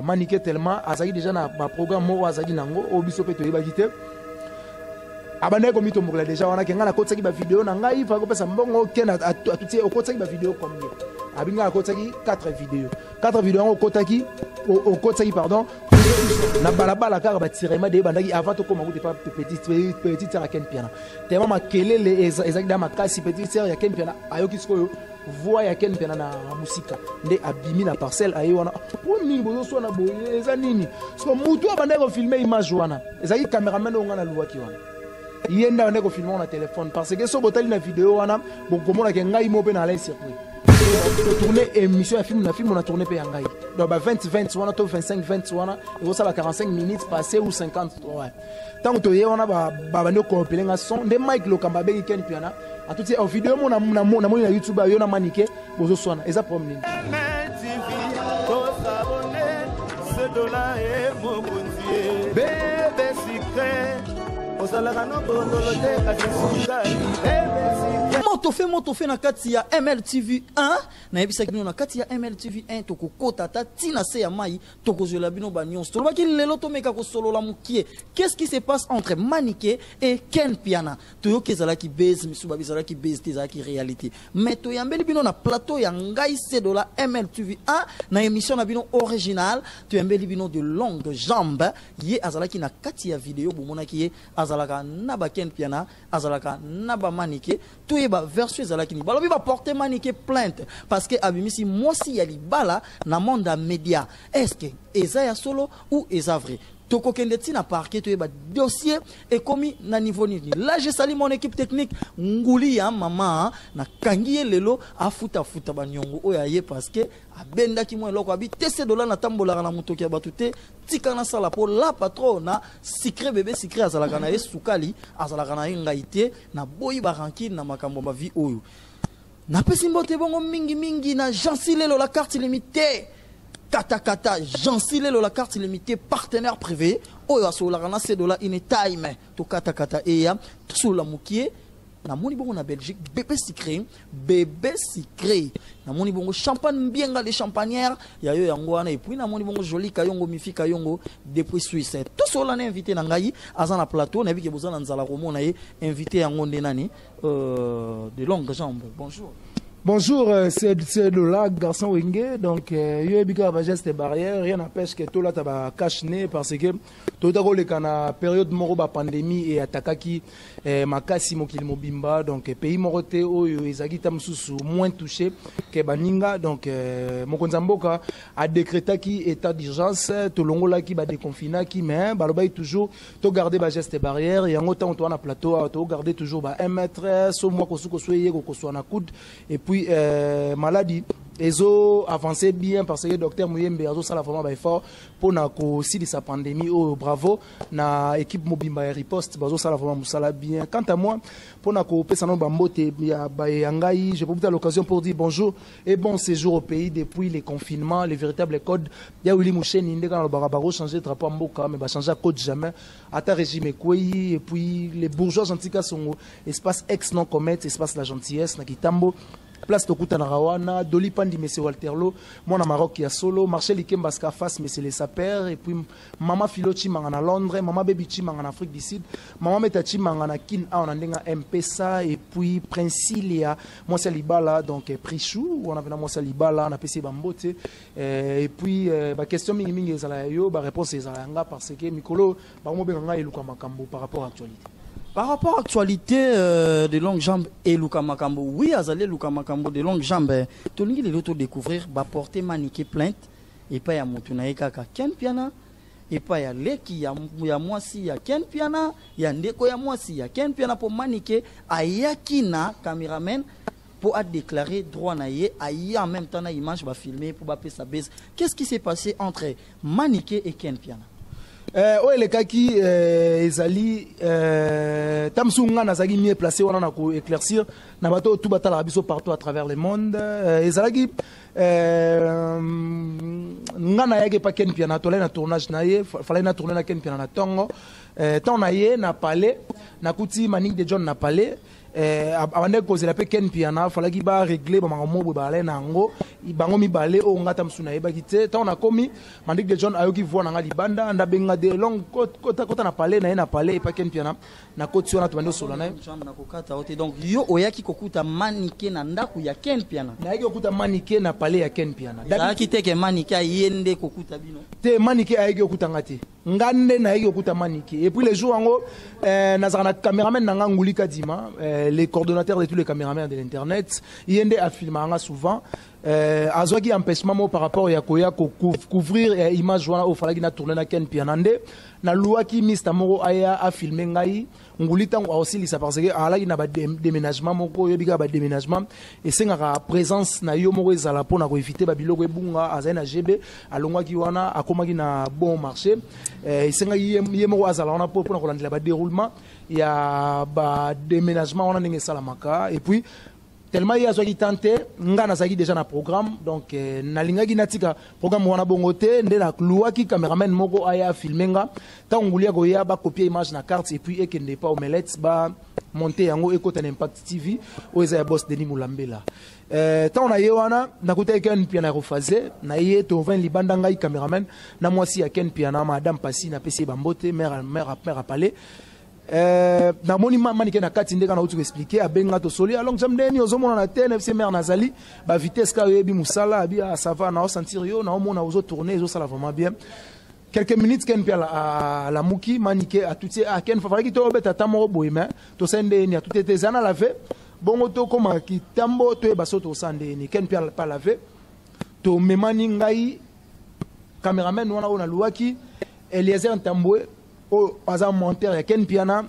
Maniqué tellement azaki déjà na ba programme mo azaki nango obiso pe to yebakite abane ko mito mokla déjà wana kenga na kotsaki ba vidéo na ngai fa ko pesa mbongo kena atuti okotsaki ba vidéo combien abinga kotsaki 4 vidéos okotaki okotsaki pardon na balabala kaka ba tirema de bandaki avant to koma ko pas petit terre ken piana tellement makelele ezaki da makasi petit terre ya ken piana ayoki sikoyo voix ya ken pena na musika nde abimi na parcelle ayi wana po mingi bozo so na boye eza nini so mutu abande ko filmer image wana ezaki cameraman onga na luwaki wana yenda bande ko filmer na téléphone parce que so botali na vidéo wana bokomona ke ngai mo pe na l'air circuit tourner émission ya film on a tourné pe ya ngai donc ba 20 wana to 25 wana et ça va 45 minutes passé ou 50 ouais tant to ye wana ba bande ko pelenga son de Mike Lokamba be ken piana a tout en vidéo mon na YouTube yo na maniqué bozo sona eza problème bébé secret moto fait na kati ya MLTV 1 na yebisa kino na kati ya MLTV 1 toko kota ta tina se ya mai toko zola bino ba nyonso to ba ki lelo to meka ko solo la mukie qu'est-ce qui se passe entre Maniqué et Ken Piana to yo kezala ki base misuba bizala ki base teza ki réalité mais to yambeli bino na plateau ya ngai se de la MLTV 1 na émission na bino original to yambeli bino de longue jambe ye azala ki na kati ya vidéo bomona ki ye azalaka na ba Ken Piana azalaka na ba Maniqué to ye ba version ezalaki ni balobi va porter Maniqué plainte parce que abimisi mosi ya libala na monde ya média est-ce que eza ya solo ou eza vrai toko kende tina parquet to ba dossier et commis na niveau nini là je salue mon équipe technique nguli ya mama na kangiye lelo afuta ba nyongo oya ye parce que abenda ki mo eloko abi tese dola na tambola na mutoki ya batute tika na sala po la patrona secret bébé secret azalaka na esukali azalaka na ngaite na boyi ba rankine na makambo ba vie oyo na pesi mbote bongo mingi na Jansilelo la carte limitée Kata Jansilelo la carte limitée partenaire privé oyo asolaka c'est de la in time to kata eya to sola mukie na moni bongo na Belgique bébé secret na moni bongo champagne bien les champagnières ya yo yango wana et puis na moni bongo joli kayongo mifi kayongo depuis Suisse to sola na invité na ngai aza na plateau na biki bozana nzala komona ye invité yango ndenani de longue jambe Bonjour, c'est de là, garçon Wenge. Donc, yo ebika ba geste barrière, rien n'empêche que tout là taba cache-nez parce que tout à le kana période moro ba pandémie et atakaki makasi mokili mobimba donc pays moroté oyo ezaki tamsusu moins touché que baninga donc mokonza mboka a décrété ki état d'urgence to longola ki ba déconfina ki mais balobai toujours to garder ba geste barrière et en autant to na plateau to garder toujours ba 1 mètre so moi ko suko soyé ko so na coude et puis maladie ezo avancé bien parce que le docteur Mouyembe azo sala vraiment effort pour na ko si sa pandémie oh bravo na équipe mobimba ya riposte bazo sala vraiment musala bien quant à moi pour na ko pesa no bambote ya bayangai je profite de l'occasion pour dire bonjour et bon séjour au pays depuis les confinements les véritables codes ya Willy Moucheni ndeka na barabaro changer drapeau mboka mais ba changer code jamais ata régime kwei et puis les bourgeois antika songo espace ex non comète espace la gentillesse na kitambo place Tokuta na Rawana, Doli Pandi, M. Walterlo, mon Maroc qui a solo, Marcel Ikemba Skafas, M. les sapeurs, et puis Maman Filochi Mangana Londres, Maman Bebichi Mangana Afrique du Sud, Maman Metachi Mangana Kin Aonandenga MPSA, et puis Princilia, Mossa Libala, donc Prichou, on avait Mossa Libala, on a PC Bambote, et puis, question mingi Zalayo, réponse Zalanga, parce que Mikolo, Baromo Benga et Luka Makambo par rapport à l'actualité. Par rapport à l'actualité de longue jambe et Luka Makambo, oui, Azalé Luka Makambo de longue jambe, tout le monde est découvrir, va porter Maniqué plainte, et pas ya Moutunaï Kaka Ken Piana, et pas ya Leki, ya moi si ya Ken Piana, ya Ndeko ya moi si ya Ken Piana pour Maniqué, à Yakina, caméraman, pour déclarer droit naïe, à en même temps, l'image va filmer pour bapper sa baisse. Qu'est-ce qui s'est passé entre Maniqué et Ken Piana? Ouais les kaki ezali tamsunga nazaki mieux placé wana na ko éclaircir na bato tout batala biso partout à travers le monde ezalaki ngana yake pa Ken Piana to na tournage na ye fallait na tourner na Ken Piana na tongo ton na ye na palais na kuti Manique de John na palais abande kozela pe Ken Piana falaki ba régler ba mamobo ba ale nango bango mibale o ngata msuna yeba kite ta on a komi Mandik de John ayoki voix nanga libanda nda benga de long kota na palais na palais pa Ken Piana na koti wana tubande solo na kokata ote donc yo oyaki kokuta manike na ndaku ya Ken Piana na yaki kokuta manike na palais ya Ken Piana daki teke manike yende kokuta bino te manike ayaki kokuta ngati ngande na yaki kokuta manike et puis les jours ango nazana cameraman nanga ngulika dima les coordonnateurs de tous les caméramans de l'internet yende a filmé souvent azwaki empêchement par rapport ya koya couvrir image wana au falaki na tourner na Ken Piana nde na luaki Mr Moro aya a filmer ngai ngulita ngo aussi lisa parce que alaki na ba déménagement moko yebika ba déménagement et sengaka présence na yo moko ezala pona ko éviter ba biloko ebunga azai na GB alongwaki wana akomaki na bon marché senga ye moko azala wana pona ko landela ba déroulement ya ba déménagement wana ndenge salamaka et puis tellement il y a soit qui tenté ngana saki déjà na programme donc nalingaki natika programme wana bongote nde na luaki cameraman moko aya filmenga ta ngulia go ya ba copier image na carte et puis ekende pas omelette ba monter yango ekota na Impact TV o eza ya boss Denis Mulambela ta on a yewana na kuta Ken Piana refaze na ye to 20 libanda ngai cameraman na mwasi ya Ken Piana madame Pasi na PC bambote mère à palais na moni manike na kati ndeka na utu expliquer abenga to soli alors jamdeni ozomona na TNFC mère nazali ba vitesse ka yebi musala abi ça va na sentir yo na omona ozo tourner zo sala vraiment bien quelques minutes Ken Piana à la muki manike a tout a Ken fa ki to beta tamoro boyema to sende ni a tout était zana laver bongo to koma ki tambo to e baso to sande ni Ken Piana pas laver to memani ngai cameraman wana ona luaki Eliezer Ntambwe au hasard monteur ya Ken Piana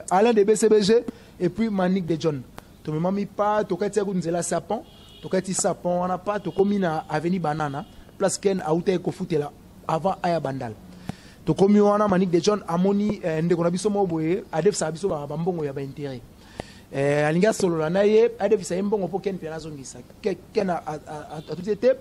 Alain de BCBG et puis Mandik de John to me mami pas to kati ku nzela sapon to kati sapon wana pas to komi na avenue Banana place Ken auta ko futela avant aya bandal to komi wana Mandik de John amoni ndeko na biso mo boye adef sa biso ba mbongo ya ba intérêt alinga solo la naye adef sa mbongo po Ken Piana zongisa Ken a tout été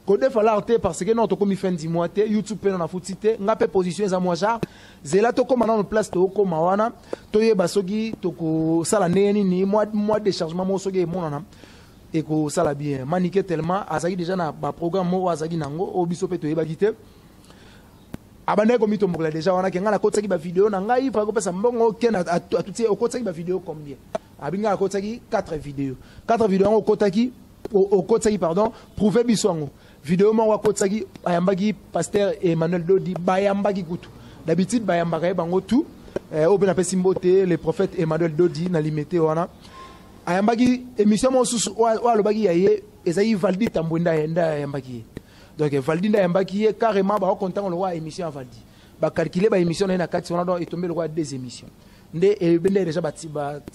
Kode fala arte parce que non to komi fin du mois te YouTube pe na futite ngape position za moi jar zela to koma na place to koma wana to ye basogi to ko sala neni ni mois de chargement mo sogi monana et ko sala bien manike tellement azaki déjà na ba programme mo azaki nango obiso pe to ye bakite abane ko mito mbola déjà wana kenga na kotaki ba vidéo na ngai fa ko pesa mbongo ken atuti okotaki ba vidéo combien abinga kotaki 4 vidéos o kotaki o kotaki pardon prouver biswango vidéo mo wakotaki ayambaki pasteur Emmanuel Dodi bayambaki kutu d'habitude bayambaka bango tout au ben apesi mbote le prophète Emmanuel Dodi na limité wana ayambaki émission mo susu wa lobaki yaye ezai Valdi Tambwenda yenda ayambaki donc Valdi nda ayambaki carrément ba content le roi émission Valdi ba calculer ba émission na kati wana donc etomber le roi des émissions nde ebende déjà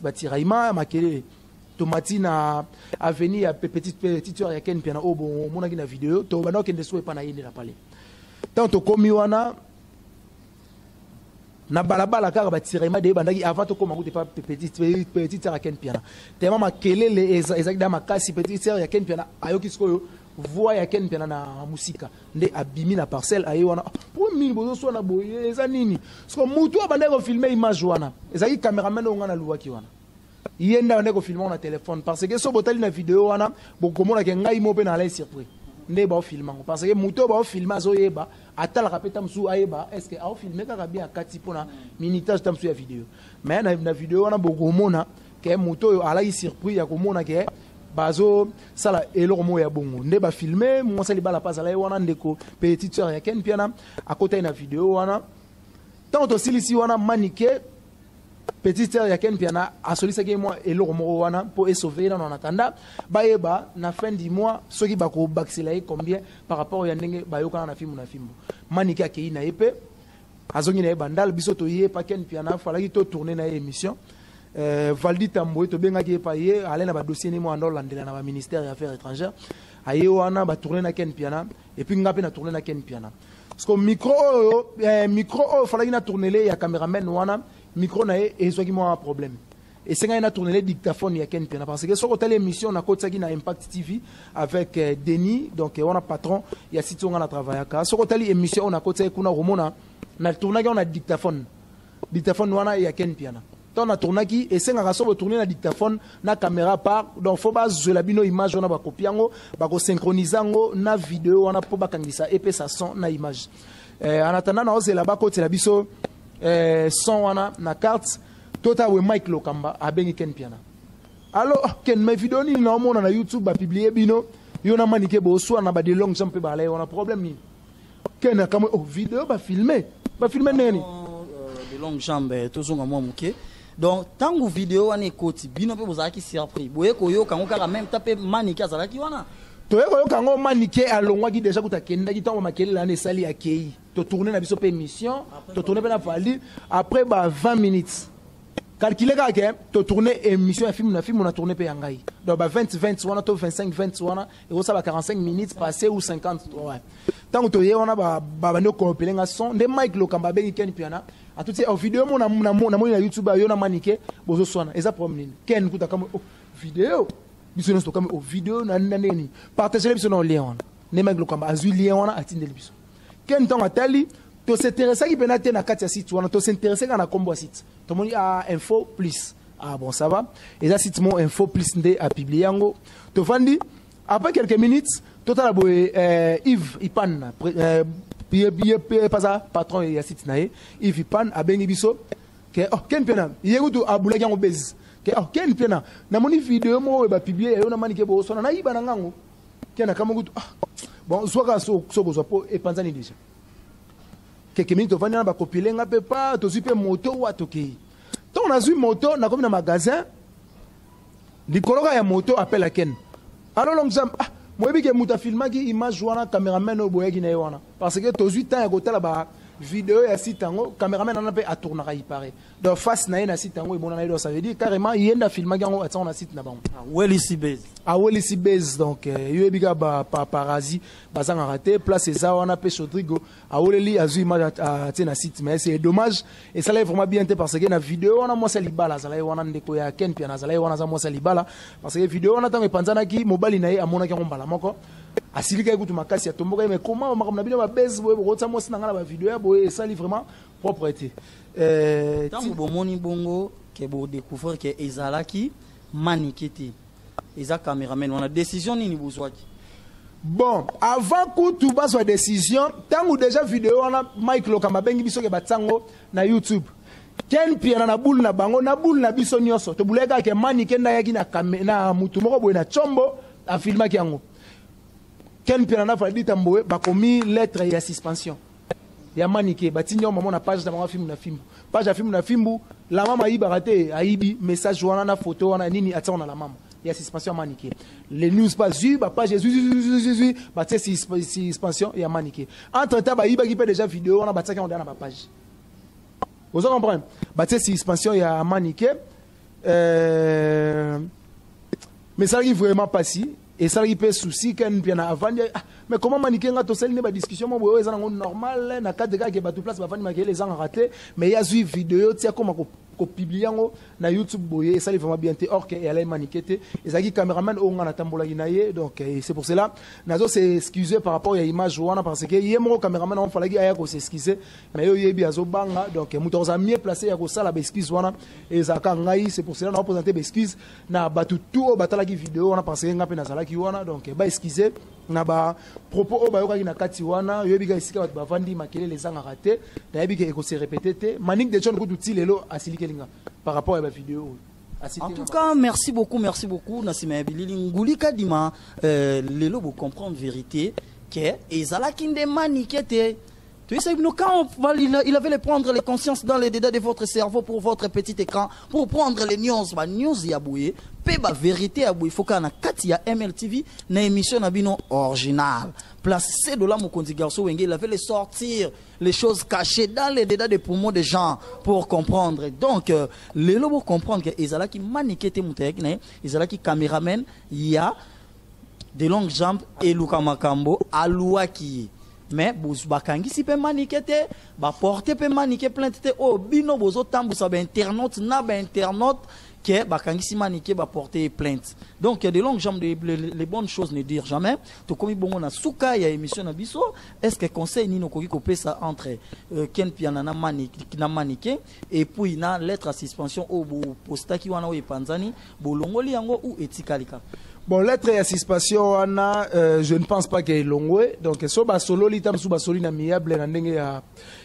batiraima makele tomati na avenue ya petite heure ya Ken Piana o bon mona ki na vidéo to bana kende so pa na yende la pale tant to komi wana na balabala kaka batiraima de bandaki avant to koma ko te pa petite heure ya Ken Piana tellement makelele ezaki da makasi petite heure ya Ken Piana ayoki sikoyo voix ya Ken Piana na musika nde abimi na parcelle ayi wana po mini bozo so na boye eza nini so mutu abanda ko filmer image wana ezaki cameraman onga na luwaki wana yenda ndeko filmer na téléphone parce que so botali na vidéo wana bokomona ke ngai mo pe na la surprise nde ba filmer parce que muto ba filmer azo yeba atala kapeta msu ayeba est-ce que a filmer kaka bien akati pona minutage tamsu ya vidéo mais na vidéo wana bokomona ke muto yo ala surprise ya komona ke bazo sala eloko mo ya bongo nde ba filmer mo sali bala pas ala wana ndeko petite sœur ya Ken Piana akota na vidéo wana tant to silisi wana manike petite sœur ya Ken Piana a sollicité moi eloko mo wana pour sauver dans en attendant bayeba na fin du mois ceux qui bako baxelaye combien par rapport ya ndenge bayoka na film manike akei na epe azongi na bandal biso to ye pa Ken Piana falaki to tourner na émission Valdi Tambwe to benga ki pa ye aller na ba dossier ni mo ando landela na ba ministère des affaires étrangères aye wana ba tourner na Ken Piana et puis ngape na tourner na Ken Piana parce que micro falaki na tourner le ya cameraman wana micro na ye ezwaki mo un problème et c'est quand na tourner le dictaphone ya Ken Piana parce que sur telle émission na kotsaki na Impact TV avec Denis donc on a patron ya site on a travaillé ka sur telle émission on a kotsaki kuna romona na tourner on a dictaphone wana ya Ken Piana tant na tournaki et c'est ngaka so tourner na dictaphone na caméra par donc faut ba la bino image on a ba copier ngo ba ko synchroniser ngo na vidéo on a po ba kangisa et ça son na image en attendant na ose la ba côté la biso son wana na carte tota we Mike Lokamba a bengi ken piana alors ken mes vidéos ni na mona na YouTube ba publier bino yo na manike bo so na ba de long jump ba la on a problème ni ken comme vidéo ba filmer neni de longues jambes toujours à moi muke donc tant que vidéo ane koti bino pe bozaki surpris boye ko yo kango kaka même taper manike azalaki wana to yo kango manike alongwa ki déjà kutakenda ki tango makele la ne sali akei to tourner na biso pe émission to tourner pe na fali après ba 20 minutes calculer kaka to tourner émission na film on a tourné pe yangai donc ba 20 wana to 25 wana et ça ba 45 minutes passé ou 50 ouais tant que on a ba no compiler son de Mike Lokamba bengi ken piana à toutes ces vidéo mon na YouTube yo na manike bozo sona eza problème ken kuta comme vidéo biso no comme vidéo na nani partager biso no lien ne Mike Lokamba azui lien wana atindeli biso ken tant atali to s'intéresser qui penate na kati ya site wana to s'intéresser kana kombo site to moni a info plus ah bon ça va et ça site mon info plus ndé a publier yango to vandi après quelques minutes total boy Yves Ipan pas ça patron ya site nae Yves Ipan a bengi biso ke ken pena yegutu abula yango bez ke ken pena na moni vidéo mo ba publier yo na manike bo sona na iba na ngango ken kama gutu bon soit so so po e panzani déjà quelques minutes au vania ba copier nga pe pas to super moto wa toki to on a vu moto na comme na magasin likoloka ya moto appelle à ken alors long jam moi bi ke muta filma ki image wana cameraman o boya ki na wana parce que to 8 ans ya kotala ba vidéo ya site tango cameraman na pe a tourner il paraît donc face na na site tango e bona na do ça veut dire carrément yenda filma ki ngo atsa na site na bango Welisi base Welisi base donc yo biga ba paparazzi bazanga raté place ça wana pe Rodrigo Weleli azu image à na site mais c'est dommage et ça là vraiment bien parce que na vidéo wana moi c'est libala ça là wana ndeko ya Ken pia na ça là wana za moi c'est libala parce que vidéo wana tango epanzana ki mobali na ye amona ki ngombala moko asilika ekutu makasi ya tomboka mais comment makamna bino ba base boye botsa moi sinanga ba vidéo ya boye ça li vraiment propreté tango bomoni bongo ke bo découvrir que ezalaki manikete eza cameraman on a décision nini bozwaki bon avant que tout bas soit décision tango déjà vidéo on a Mike Lokamba bengi biso ke batsango na YouTube ken pia na boule na bango na boule na biso nyoso to buleka ke manike na yaki na mutu moko boye na chombo a filma ki yango ken pia na fa dit tamboe ba komi lettre ya suspension ya manike batinyo maman na page na film na film page ya film na filmu la mama iba raté aibi message wana na photo wana nini atona la mama ya suspension manike les news pas vu ba page Jésus ba tse suspension ya manike entre temps ba iba ki peut déjà vidéo wana bataka on na ba page vous comprenez ba tse suspension ya manike mais ça arrive vraiment pas si et ça il peut souci quand bien avant mais comment maniquer nga to sel ne ba discussion mo boyo ezana normal na cadre ka ke ba tout place ba fani makele les gens raté mais il y a vu vidéo tia comment ko publier ngo na YouTube boye ça il vraiment bien té or que elle est maniquete et ça qui cameraman o nga na tambola inaye donc c'est pour cela nazo c'est excuser par rapport à image wana parce que yemo cameraman on fallait aya ko s'excuser mais yo yebi azo banga donc muto za mieux placé ya ko sala ba excuse wana et ça ka ngai c'est pour cela na présenter ba excuse na batu tout batala ki vidéo wana parce que nga pe na sala ki wana donc ba excuser na ba propos o ba yoka na kati wana yebi ga isika ba vandi makele les anga raté na yebi ke ko se répéter manik de John ko tuti lelo asili par rapport à la vidéo. En tout cas, merci beaucoup, Nassima Bilili Ngouli Kadima. Lelo vous comprendre vérité que Ezala Kinde Manikete. Tu sais, quand il avait prendre les consciences dans les dédans de votre cerveau pour votre petit écran, pour prendre les news, news yabouye, peba vérité yabouye, il faut qu'on a Katia MLTV, na émission nabino original. Place ces dollars mon conti garçon Wenge, il avait les sortir les choses cachées dans les dédans des poumons des gens pour comprendre. Donc, les lobos comprendre que Ezala qui manikete moutek, Ezala qui caméraman, il y a des longues jambes et Luka Makambo, Alouaki. Mais bakangi si pe manikete ba porter pe manike plainte te o bino bozo tambu sa ba internaute na ba internaute que bakangisi maniké ba porter plainte. Donc il y a des longues jambes, les bonnes choses ne dire jamais. To komi bongo na suka ya émission na biso, est-ce que conseil ni no koki ko pesa entre Ken Piana na maniké et puis na lettre à suspension au posta ki wana o epanzani bolongoli yango ou etikalika. Bon, lettre et suspension, je ne pense pas qu'il y ait longwe. Donc, so basolo litam sou basoli na miable na ndenge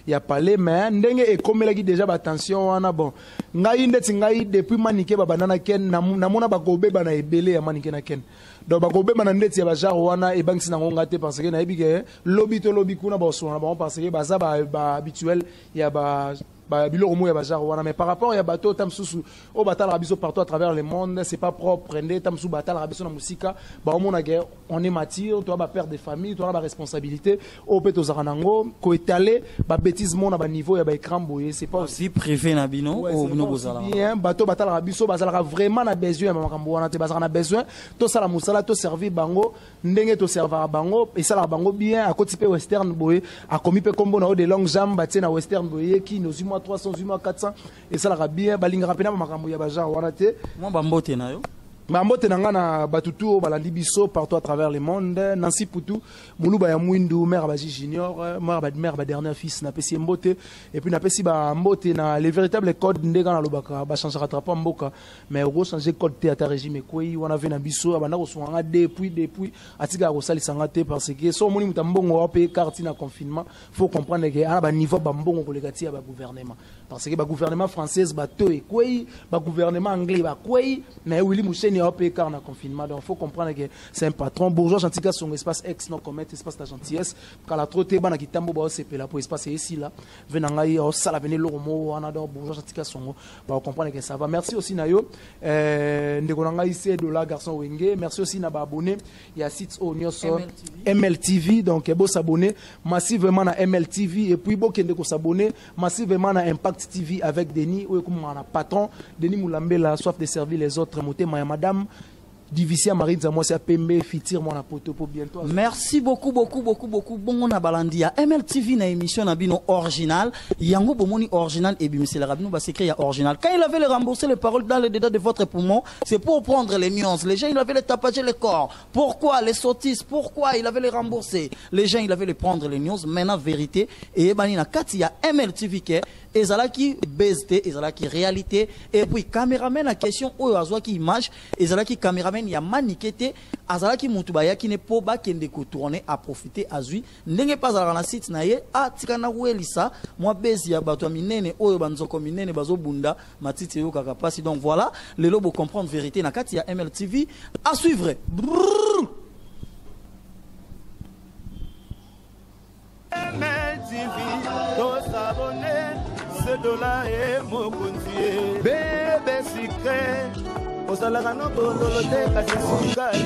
ya parler, mais ndenge e comme la déjà attention ana bon. Ngai ndeti ngai depuis manike ba banana ken na mona ba gobe bana ebele ya manike na ken. Donc ba gobe bana ndeti ya ba jar wana e bank sina ngonga te parce que na ebike lobby to lobby kuna ba so na ba parce que ba za ba habituel ya ba biloko mo ya bajar wana, mais par rapport ya bato tamsusu o batala biso partout à travers le monde, c'est pas propre ndé tamsu batala biso na musika ba omona guerre on est mature, toi ba père de famille, toi ba responsabilité o peto zaranango ko étaler ba bêtise mon na ba niveau ya ba écran boyé, c'est pas aussi privé na bino o bino bozala bien bato batala biso bazala vraiment na besoin ya makambo wana te bazala na besoin to sala musala to servir bango ndenge to servir bango et sala bango bien à côté pe western boyé a commis pe combo na o de longue jambe batie na western boyé qui nous 300, 400 et ça la bien balinga rapena makambo ya baja wana te moi bambote na yo Mambote nangana batutu balandi biso partout à travers le monde. Nancy Poutou, Moulouba ya Mwindu, mère Baji Junior, mère ba dernier fils na pesi mbote et puis na pesi ba mbote na les véritables codes ndega na lobaka ba changer rattrapant mboka mais au changer code théâtre régime quoi on avait na biso abana ko songa depuis atika ko salisanga te parce que so moni mutambongo wa payer carte na confinement faut comprendre que à ba niveau ba mbongo ko lekati ya ba gouvernement parce que ba gouvernement française ba to et quoi ba gouvernement anglais ba quoi mais Willy Moucheni a payé car na confinement donc faut comprendre que c'est un patron bourgeois gentil son espace ex non commettre espace de gentillesse quand la trotte bana kitambo ba c'est là pour espace ici là venanga yo sala venir le romo on adore bourgeois gentil son ba comprendre que ça va. Merci aussi nayo ndeko nanga ici de la garçon Wenge, merci aussi na ba abonné il y a site au Nyoso MLTV donc beau s'abonner massivement na MLTV et puis beau kende ko s'abonner massivement na Impact TV avec Denis ou comme on a patron Denis Moulambe la soif de servir les autres moté madame Divicia Marie Nzamwa c'est Pembe fitir mon apoto pour bientôt. Merci beaucoup. Bon on a balandia MLTV na émission na bino original yango bomoni original et bimisi la rabino ba s'écrit ya original. Quand il avait les rembourser les paroles dans le dédans de votre poumon, c'est pour prendre les nuances. Les gens il avait les tapager le corps. Pourquoi les sottises? Pourquoi il avait les rembourser? Les gens il avait les prendre les nuances. Maintenant vérité et bani na kati ya MLTV ke ezalaki BST ezalaki réalité et puis caméraman la question oyo azwaki image ezalaki caméraman ya manikete azalaki mutu bayaki ne po ba kende ko tourner à profiter azui ndenge pas ala na site na ye atika na kuelisa moi bezi ya bato minene oyo banzoko minene bazobunda matiti yo kaka pasi. Donc voilà le lobo comprendre vérité na kati ya MLTV à suivre. MLTV dos abonnés $2 et mon bébé secret. Osalaka no bololo te kasi sukali.